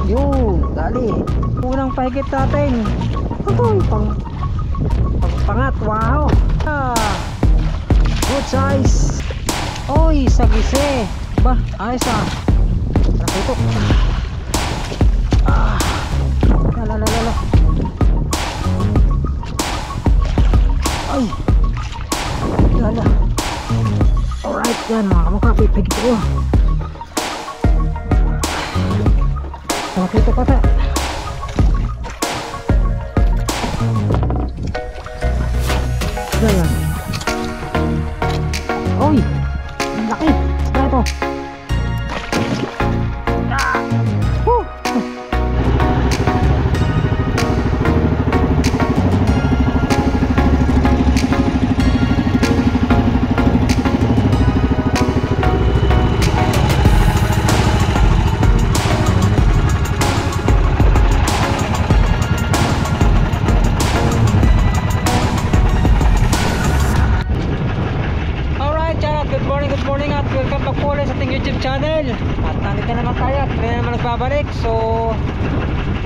Yun, dali. Unang pahigit natin. Uy, pangat, wow. Good size. Uy, sagise. Ba, ayos ah. Nakutok. Lalalala. Ay. Lala. Alright, yan mga kamukha. Pipigit ko. Nakutok pa ta. Yan. Uy, ang laki. Ano ito? Good morning at welcome back po ulit sa ating YouTube channel. At nandito naman tayo at hindi naman nagbabalik. So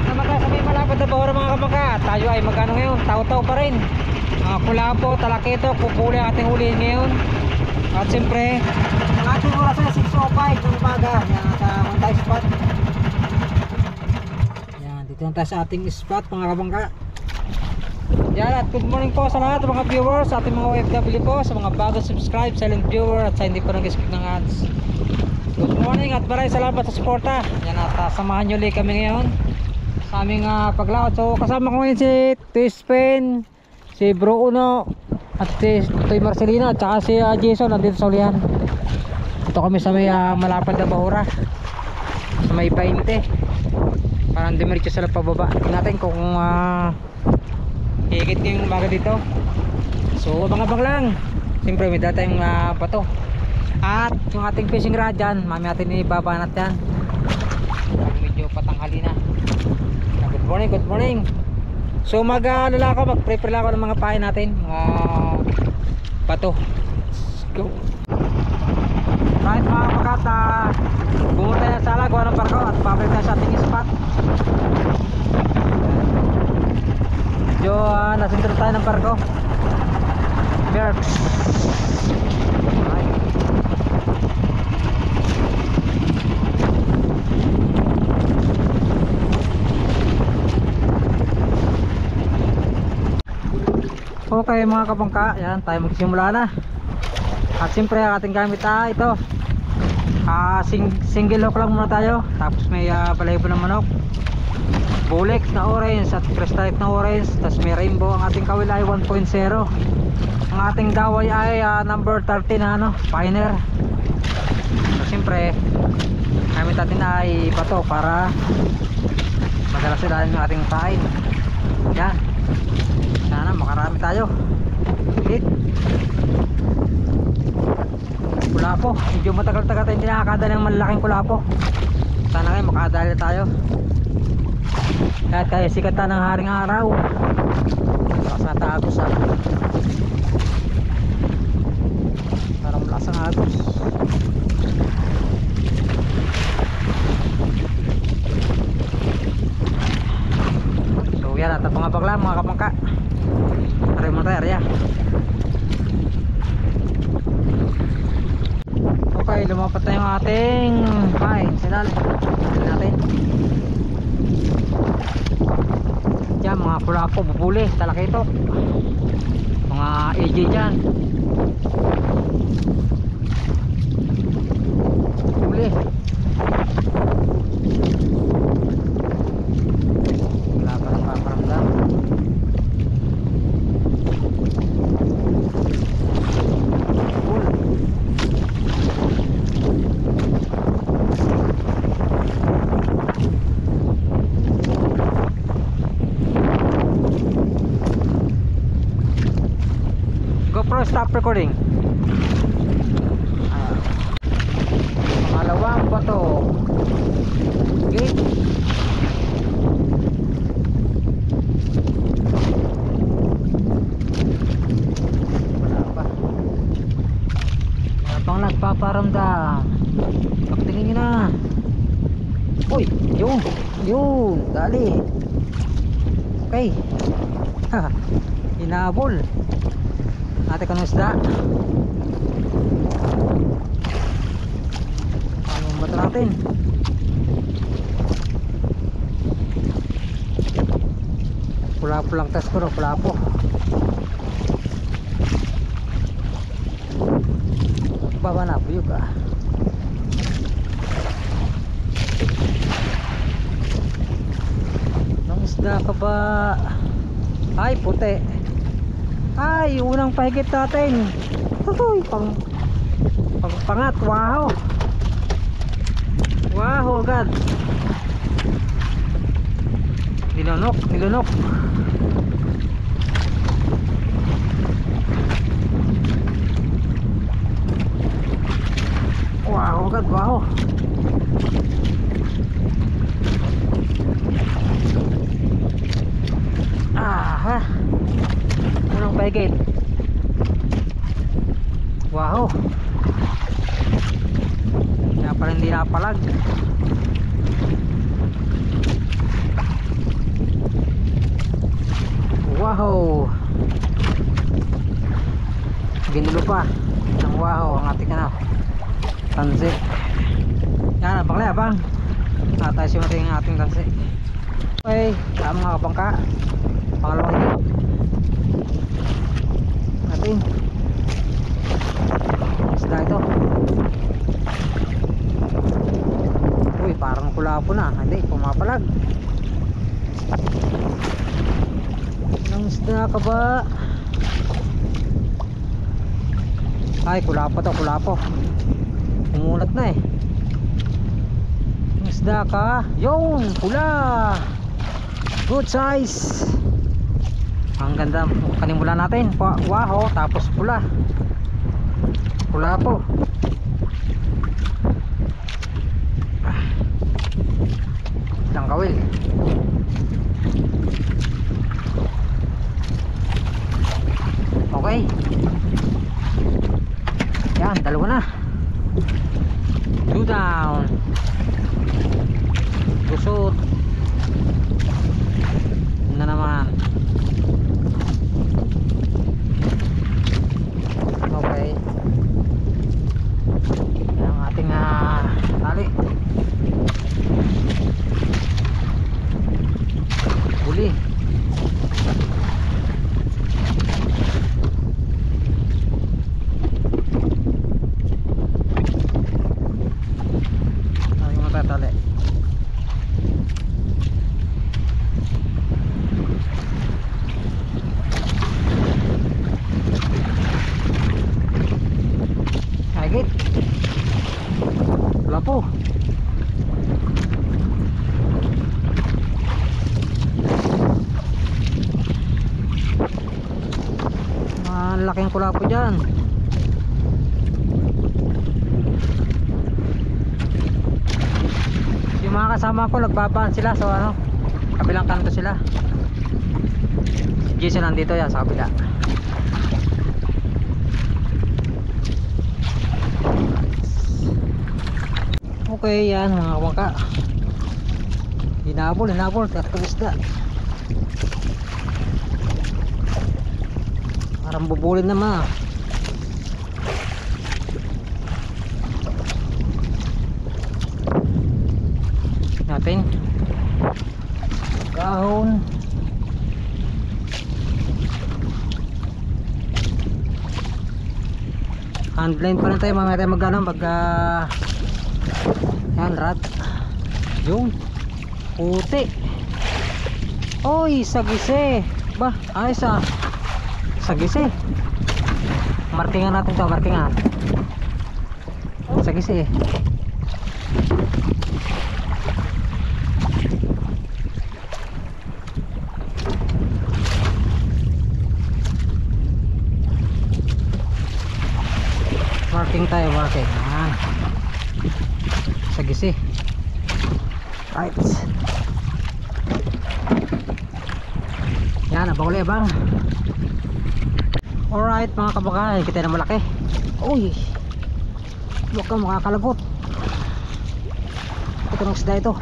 naman tayo sa may malapad na bahura mga kamangka. At tayo ay magano ngayon, tao-tao pa rin. Kulapo, Talakito, Kupuli ang ating huliin ngayon. At siyempre ang ating oras ay 6:05 ng umaga. Yan sa Montay spot. Yan, dito na tayo sa ating spot mga kamangka. Yan, at good morning po sa lahat ng mga viewers, sa ating mga OFW po, sa mga bagong subscribe, silent viewer at sa hindi po nag-skip ng ads. Good morning at maraming salamat sa suporta. Yan, at samahan nyo ulit kami ngayon sa aming paglaot. So kasama ko ngayon si Twist Pen, si Bro Uno at si Toy Marcelina at saka si Jason nandito sa ulihan. Ito kami sa may malapad na bahura, sa may painte, parang dimitso sila pababa. Tingnan natin kung higit yung umaga dito. So abang-abang lang. Siyempre may data yung bato. At yung ating fishing rod dyan, mami natin ibabanat yan pag medyo patanghali na. Good morning, good morning. So mag-ano lang ako, mag-prepare lang ako ng mga pain natin, mga bato. Let's go. Right mga makata, bumunta na sa Alago ng barko at pabalik tayo sa ating spot. Medyo nasintro tayo ng barko. Merks. Okay mga kabangka, yan tayo magsimula na. At siyempre ating gamit ito. Single hook lang muna tayo. Tapos may balahibo ng manok, bulik na orange at crystallite na orange. Tapos may rainbow. Ang ating kawil ay 1.0. Ang ating daway ay number 30 na pioneer. So siyempre gamit natin ay bato para madala sila yung ating pain. Yan, sana makarami tayo. Hit kulapo, medyo matagal-tagal tayo hindi nakakadali ng malaking kulapo. Sana ngayon makadali tayo. Kahit kaya sikatan ng haring araw. Lakas na tagos parang lakas ang agos. So yan, at pangabag lang mga kapangka. Aray mo tayo, arya. Okay, lumapat na yung ating pain. Sinali natin. Yan, mga kulapo, bubuli, Talakito, mga AJ dyan. Bubuli. Wala pa rin paparamdam. GoPro, stop recording. Pangalawang bato. Okay. Wala pa. Wala pang nagpaparamdam. Pagtingin nyo na. Uy, yun. Yun, dali. Okay. Hinabol. Ate ka ng isda. Ano ba ito natin? Pula-po lang tas ko, pula-po. Baba na, buyog ah. Nang isda ka ba? Ay, puti. Ay, unang pahigit natin. Uy, pangat, wow. Wow, agad. Nilunok. Wow, agad, wow. Ha. Unang pahigit. Wow. Kaya pala hindi napalag. Wow. Ginulo pa ng wow ang ating tansi. Yan, abang na abang. Atayos yung ating tansi. Okay, mga kabangka. Pangalawang higit natin. Isda ito. Uy, parang kulapo na. Hindi, pumapalag. Nang isda ka ba? Ay, kulapo to, kulapo. Umulat na eh. Nang isda ka. Yun, pula. Good size. Ang ganda. Kanimula natin. Wow, tapos pula. Kulapo. Isang kawil. Okay. Yan, dalawa na. Two down. Kusot na naman. Okay. Yan ang ating tali. Huli. Tali. Higit. Wala po. Malaking kulapo dyan. Yung mga kasama ko nagbabaan sila sa kabilang kanto sila. Si Jason nandito yan sa kabila. Okay, yan mga kabangka. Hinabol tatong isda. Parang bubulin naman. Natin kahon. Handline pa rin tayo, mamaya tayo mag yan, rad. Yung puti. Oy, sagise. Ba, ayos sagise. Markingan natin to, markingan. Sagise. Marking tayo, marking. Sagisi. Right. Yan, abang ulit bang. Alright mga kabangka, kita na malaki. Uy, huwag kang makakalagot. Ito ng isda ito.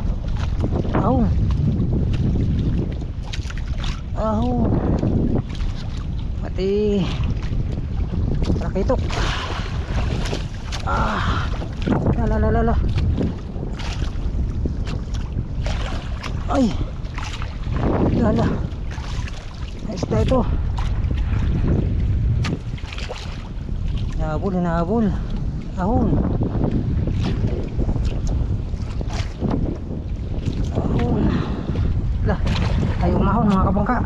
Ahon. Ahon. Mati. Rakitok. Lala. Ay. Lala. Isda ito. Nahabol. Ahon. Lah, ay umahon mga kabangka.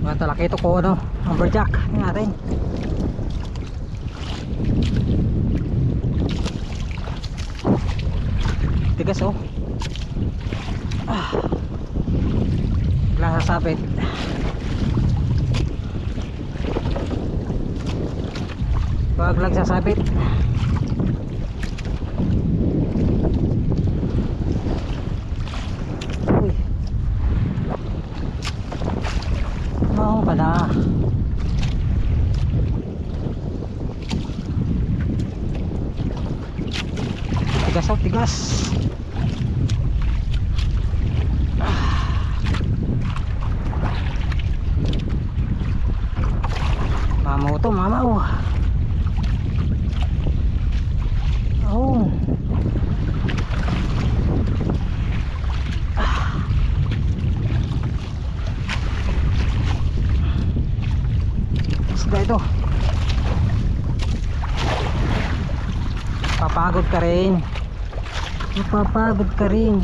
Mga talaki ito ko ano, lumberjack natin. Tigas oh. Bigla sasabit. Wag lang sasabit. Uy. Mau pala. Tigas oh, tigas. Mamaw to, mamaw. Oh. Isda ito. Papagod ka rin. Mapapagod ka rin.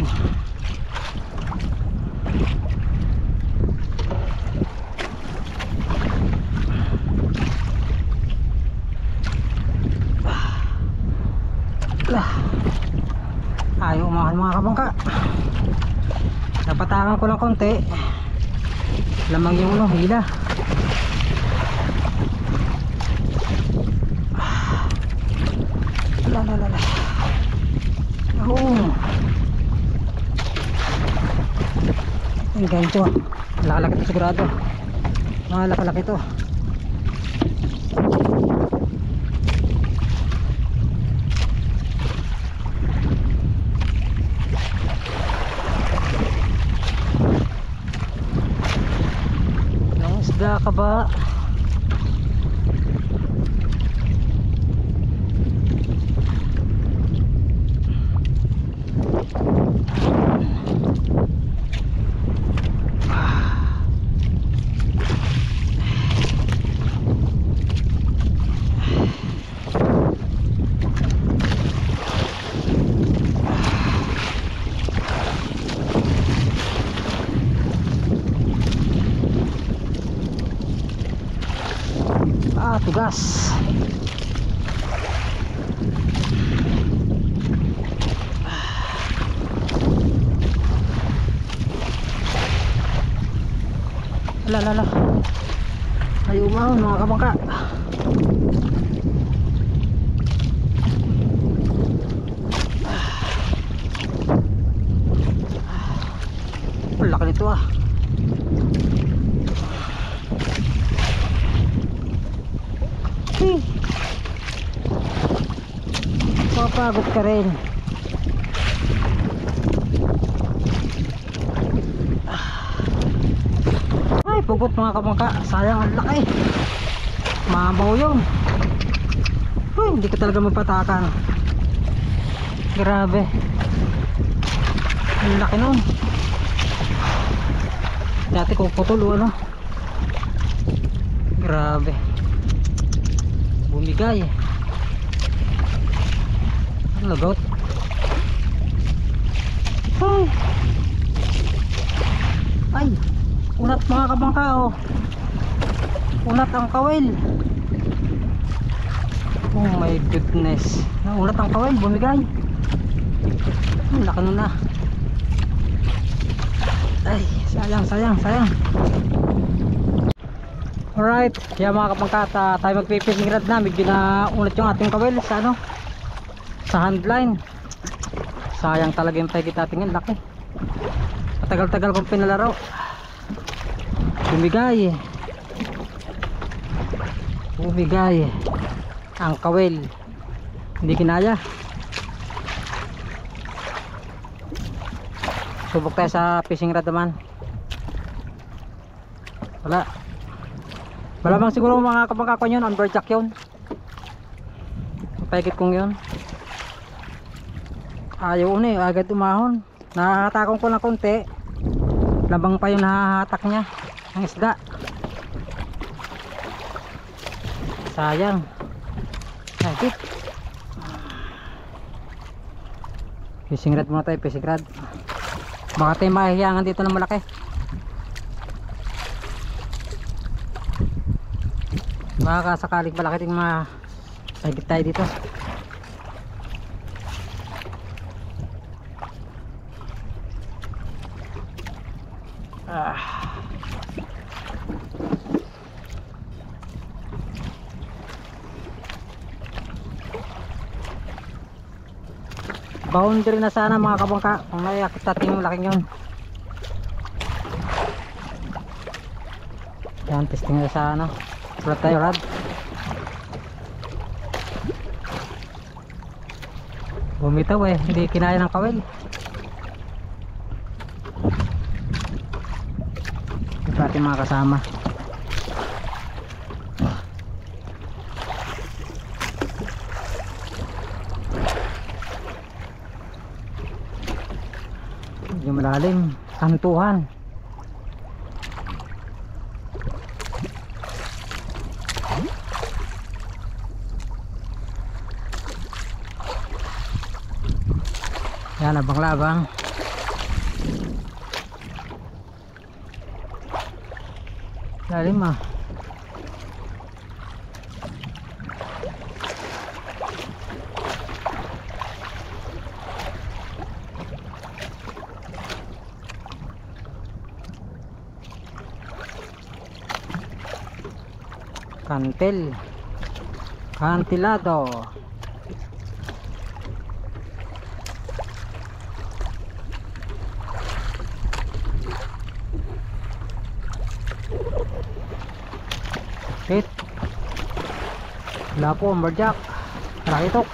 Ayaw umahan mga kabangka. Napatangan ko ng konti. Lamang yung ulo, hila. Lala. Oh. Ang gancho. Lakalaki ito sigurado. Malakalaki ito. Isda ka ba? Tugas. Lala. Ay umahon mga kabangka. Laki nito ah. Papagod ka rin. Ay pugot mga kabangka. Sayang ang laki. Mabaw yun. Uy, hindi ka talaga magpatakan. Grabe. Ang laki nun. Dati ko putol o ano. Grabe. Bumigay. Ang lagot. Ay, unat mga kabangka oh. Unat ang kawil. Oh my goodness. Unat ang kawil, bumigay. Laki nun na. Ay, sayang. Alright, yan mga kabangka, tayo magpipishing rod na. Medyo na unat yung ating kawil sa ano, sa handline. Sayang talaga yung tayo natin, laki. Matagal-tagal kong pinalaro. Bumigay. bumigay ang kawil, hindi kinaya. Subok tayo sa fishing rod naman. Wala. Malamang siguro mga kabangka ko yun, amberjack yun. Pahigit kong yun. Ayaw na agad umahon. Nahahatakon ko na konti. Labang pa yung nahahatak niya ang isda. Sayang. Hagit. Fishing rod muna tayo, fishing rod. Baka tayo mahihiyangan dito ng malaki. Baka sakaling malaki ting mahigit tayo dito. Boundary na sana mga kabangka kung naiakit natin yung laking yun. Yan, testing na sa ano, sulat tayo rod. Bumitaw hindi kinaya ng kawil. Ito ating mga kasama. Medyo malalim, kantuhan. Yan, abang-labang. Lalim Kantil, kantilado. Hit. Wala po, amberjack. Rakitok.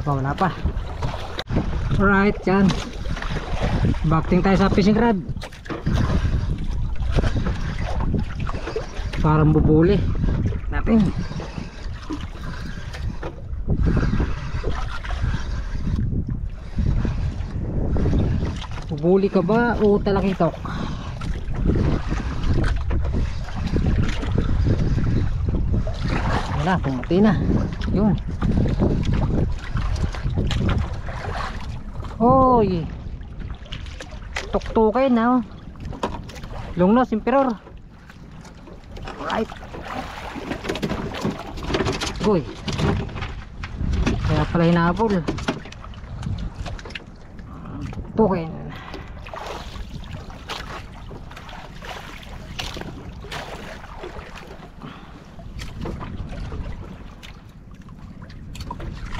Wala pa. Alright, yan. Backing tayo sa fishing rod. Parang bubuli natin. Bubuli ka ba o talakitok? Wala, pumunti na. Yun. Hoy, tuktukin na. Lungnos, emperor. Alright. Uy, kaya pala hinabol. Tuktukin.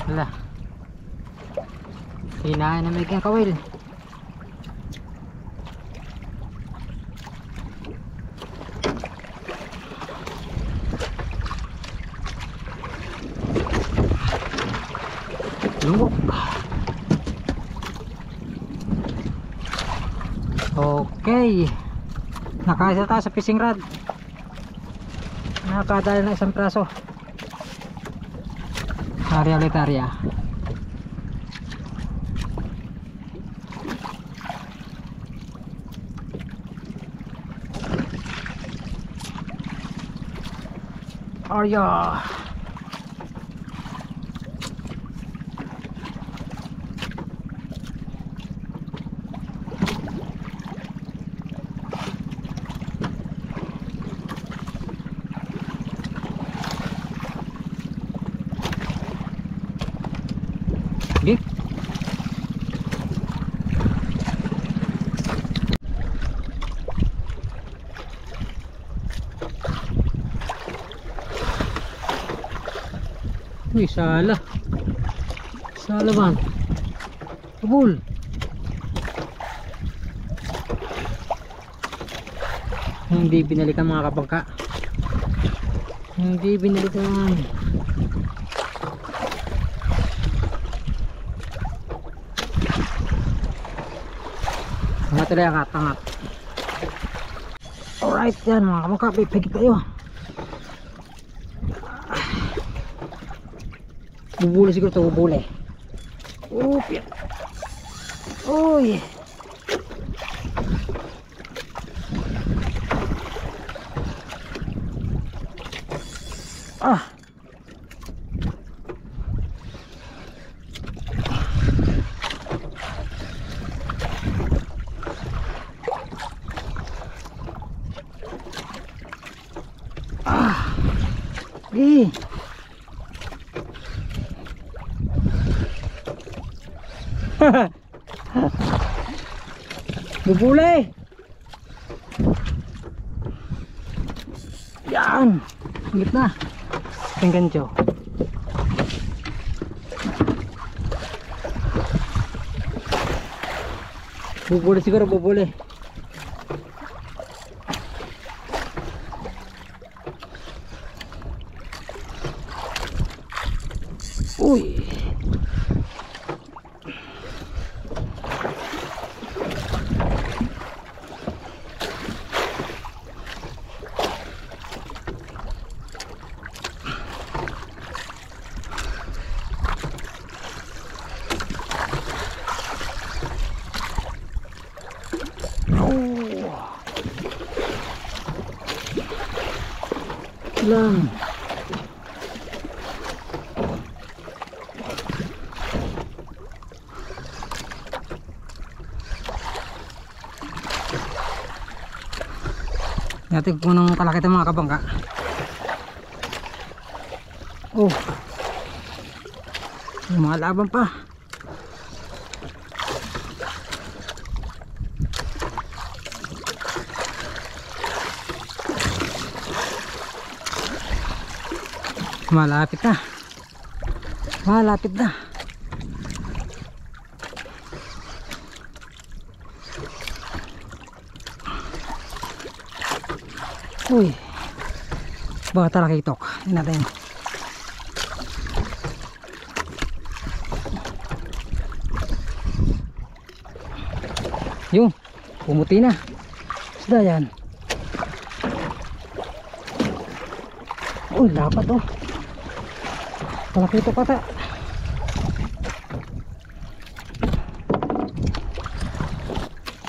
Wala. Hinahan na may kawil. Lungok. Okay. Nakaisa tayo sa fishing rod. Nakakadala na isang praso. Tarya letarya. Arya. Uy, sala. Sala man. Kabul. Hindi binalikan mga kabangka. Hindi binalikan. Angat ulit, angat. Alright, yan mga kabangka. Pipigit tayo. Bubuli siguro ito, bubuli. Upya. Uy. Ah. Ah. Eh. Bubulay. Yan. Gitna. Penggancho. Bubulay siguro, bubulay. Uy. Lang. Natin kung anong kalaki ito mga kabangka. Oh, may mga laban pa. Malapit na. Malapit na. Uy. Baka talakitok. Tingnan natin. Yung pumuti na. Isda yan. Uy, dapat oh. Talakitok ata.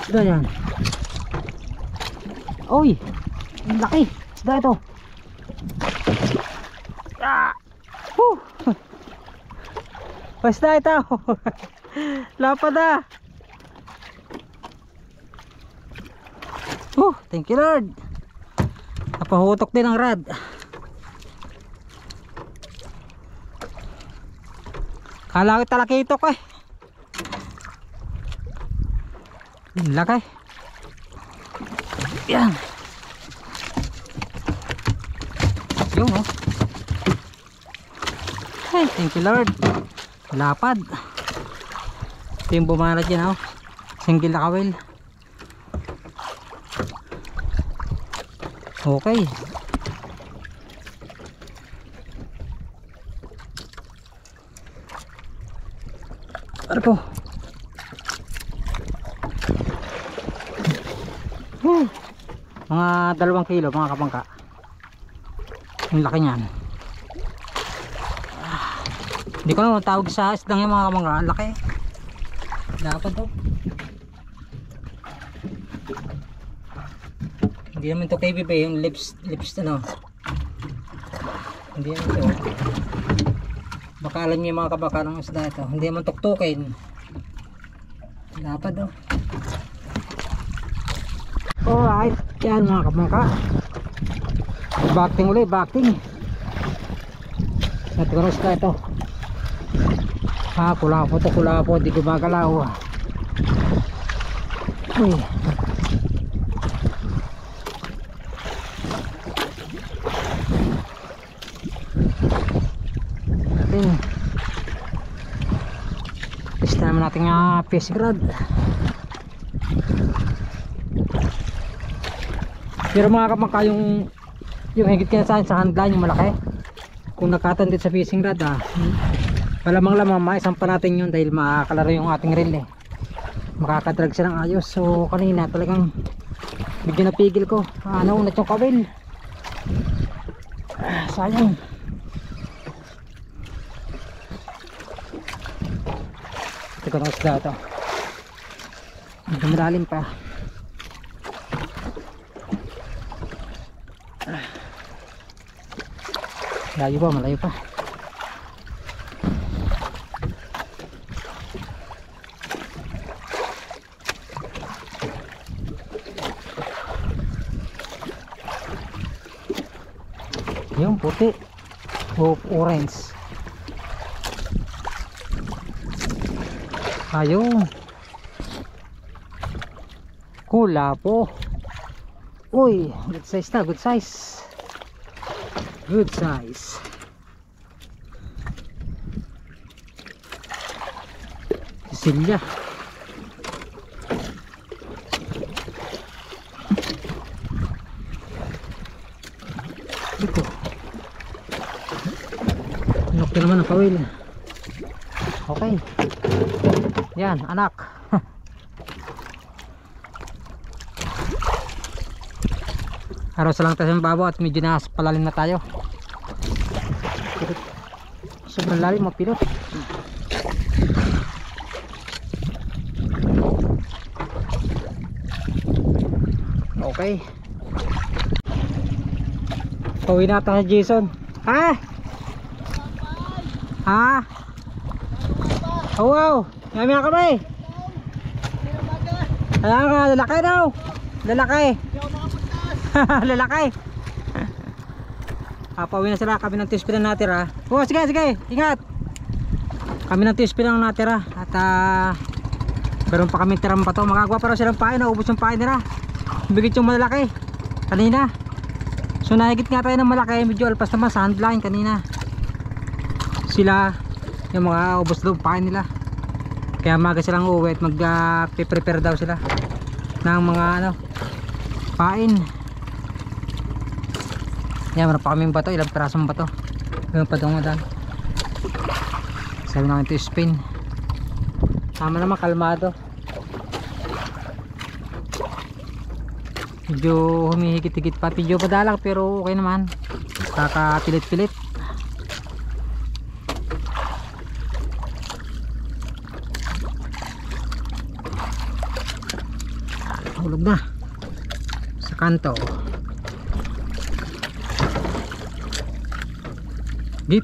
Isda yan. Uy, ang laki. Isda ito. Ah! Isda ito. Lapad ah. Thank you Lord. Napahutok din ang rad. Kala ko talakitok eh. Laki. Yan. Yung oh. Hey, thank you Lord. Lapad. Ito yung bumanat yan oh. Single na kawil. Okay. Ano po? Mga 2 kilo mga kabangka. Ang laki niyan. Hindi ko naman tawag sa isdang yung mga kabangka. Ang laki. Dapat to. Hindi naman to KBB yung lips ano. Hindi naman to. Baka alam niyo mga kabaka ng isda ito. Hindi naman tuktukin. Dapat daw. Alright. Yan mga kabaka. Backing ulit. Backing. Natugaros na ito. Kulapo to. Kulapo. Di gumagalaw. Uy. natin. Test naman natin nga fishing rod. Pero mga kapangka, yung higit kinasahan sa handline, yung malaki, kung nakatandit sa fishing rod, malamang maisampa natin yun dahil makakalaro yung ating reel makakadrag siya ng ayos. So kanina talagang medyo napigil ko, naunat yung kawil, sayang. Ito ko ng isda ito, medyo malalim pa. Malayo pa, malayo pa. Yung puti o orange. Ayun. Kula po. Uy, good size na, good size. Good size. Cecilia. Ito. Okay naman ang kawil. Okay. Yan, anak. Araw sa lang tayo ng babo at medyo na palalim na tayo. Sobrang lalim, mapilot. Okay. Pauwi na tayo, Jason. Ha? Ha? Oh, wow. Ngami na kami. Kaya nga, lalaki daw. Lalaki. Lalaki. Pauwi na sila. Kami ng tispin na natira. Oh, sige, sige. Ingat. Kami ng tispin lang natira. At meron pa kami tirang pa to. Magagawa pa rin silang pain. Naubos yung pain nila. Bigit yung malalaki kanina. So nahigit nga tayo ng malaki. Medyo alpas naman sa handline kanina. Sila yung mga ubos daw pain nila. Kaya maga silang uuwi at mag-prepare daw sila ng mga pain. Yan, meron pa kaming bato. Ilang pirasong bato. Meron pa daw nga daan. Sabi namin ito spin. Tama naman, kalmado. Medyo humihigit-higit pa. Medyo padalang pero okay naman. Kakapilit-pilit. Hulog na sa kanto. Deep.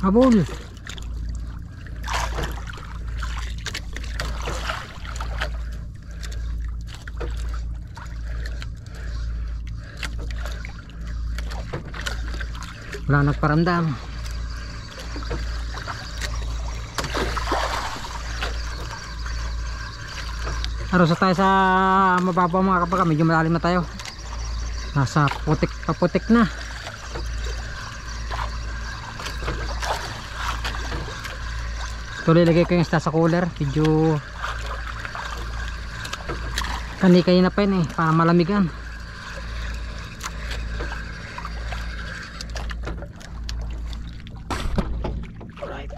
Habol. Wala nagparamdam. Aros na tayo sa mababaw mga kapag medyo malalim na tayo. Nasa putik paputik na. Tuloy lagay ko yung isda sa cooler. Medyo kanikay na pa yun para malamigan. Alright.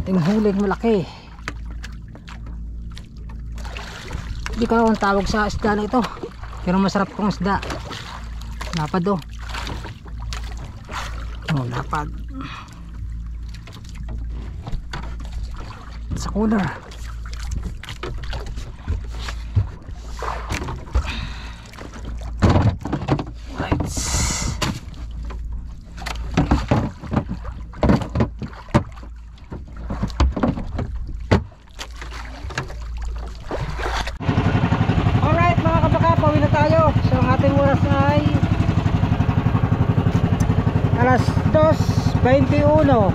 Ating huling malaki. Hindi ko ang tawag sa isda na ito. Pero masarap tong isda. Lapad oh. Oh, lapad sa cooler. Right. Alright mga kabaka, pauwi na tayo. So ang ating oras ay 2:21.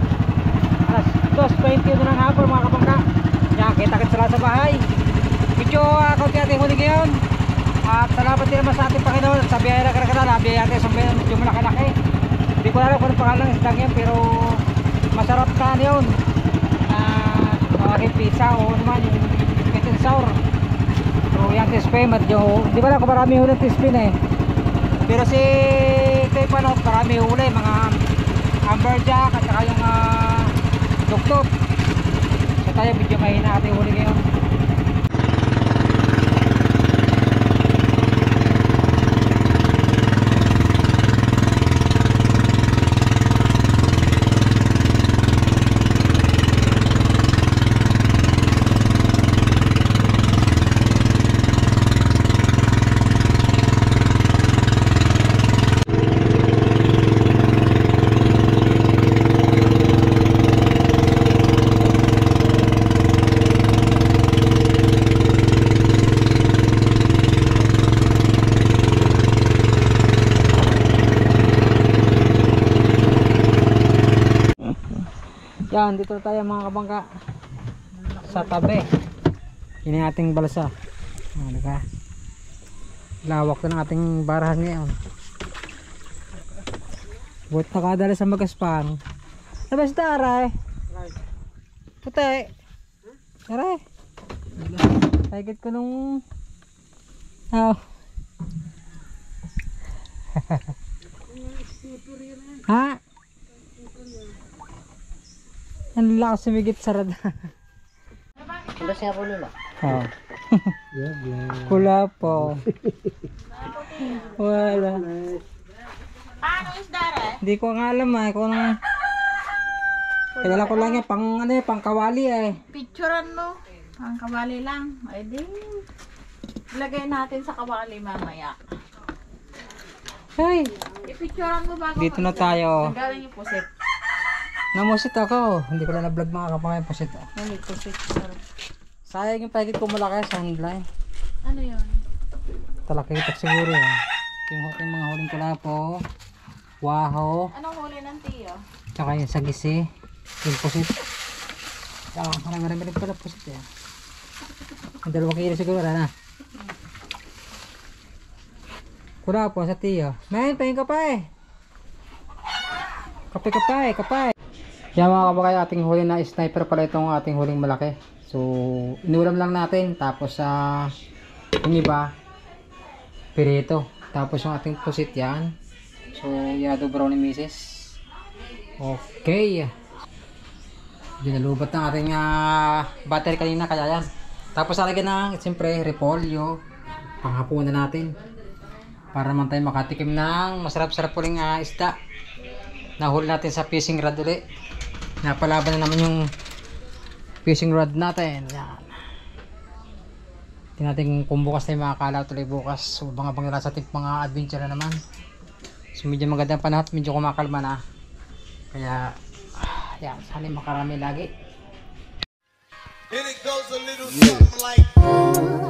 Alas 2:21 ng hapon mga kabangka. Yan, kita-kits sila sa bahay. Medyo kaunti ating huli ngayon. At salamat din naman sa ating Panginoon. Sa biyaya na karagara, nabiyaya natin sa medyo malaki-laki. Hindi ko alam kung anong pangalan ng isdang yan, pero masarap na yun. Malaking pizza o naman yung sweet and sour. So yan tispin, medyo di ba lang kung marami huli tispin eh. Pero si Toy Panot marami huli, mga amberjack at saka yung tuktok. So tayo medyo mahina ating huli ngayon. Yan, dito tayo mga kabangka sa tabi. Yun yung ating balsa. Diba? Lawak na ng ating barahan ngayon. Buat nakadala sa magaspang. Labas na aray. Puti. Aray. Higit ko nung ha? Ang lakas sumigit sa rada. Ano siya po nila? Oh. Kula po. Wala. Paano isda rin? Hindi ko nga alam kung anong... Kailangan ko lang yan pang, pang kawali Picturean mo. Ang kawali lang. Ay di. Ilagay natin sa kawali mamaya. Hey! I-picturean mo bago Dito na tayo. Nagaling yung pusit. Namusit ako. Hindi ko na na-vlog mga kapangay pusit. Nalik pusit. Sayang yung pahigit ko malaki sa handline. Ano yun? Talakitak siguro yung mga huling kulapo. Waho. Anong huli ng tiyo? Tsaka yung sagisi. Yung pusit. Marami rin pala pusit Ang 2 kilo siguro na. Kulapo sa tiyo. Men, pahing ka pa Kapay. Yan mga kabakay, ating huli na sniper pala itong ating huling malaki. So, inulam lang natin. Tapos yung iba, pirito. Tapos yung ating pusit yan. So, yado brown ni Mrs. Okay. Binalubat ng ating battery kanina, kaya yan. Tapos alagyan ng, siyempre, repolyo. Panghapunan natin. Para naman tayo makatikim ng masarap-sarap uling isda. Nahuli natin sa fishing rod ulit. Napalaban na naman yung fishing rod natin. Yan. Tingnan natin kung bukas tayo makakalaw tuloy bukas. So bang-abang nila sa ating mga adventure na naman. So medyo magandang panahon, medyo kumakalma na. Kaya yan, sana makarami lagi. And it goes a little something like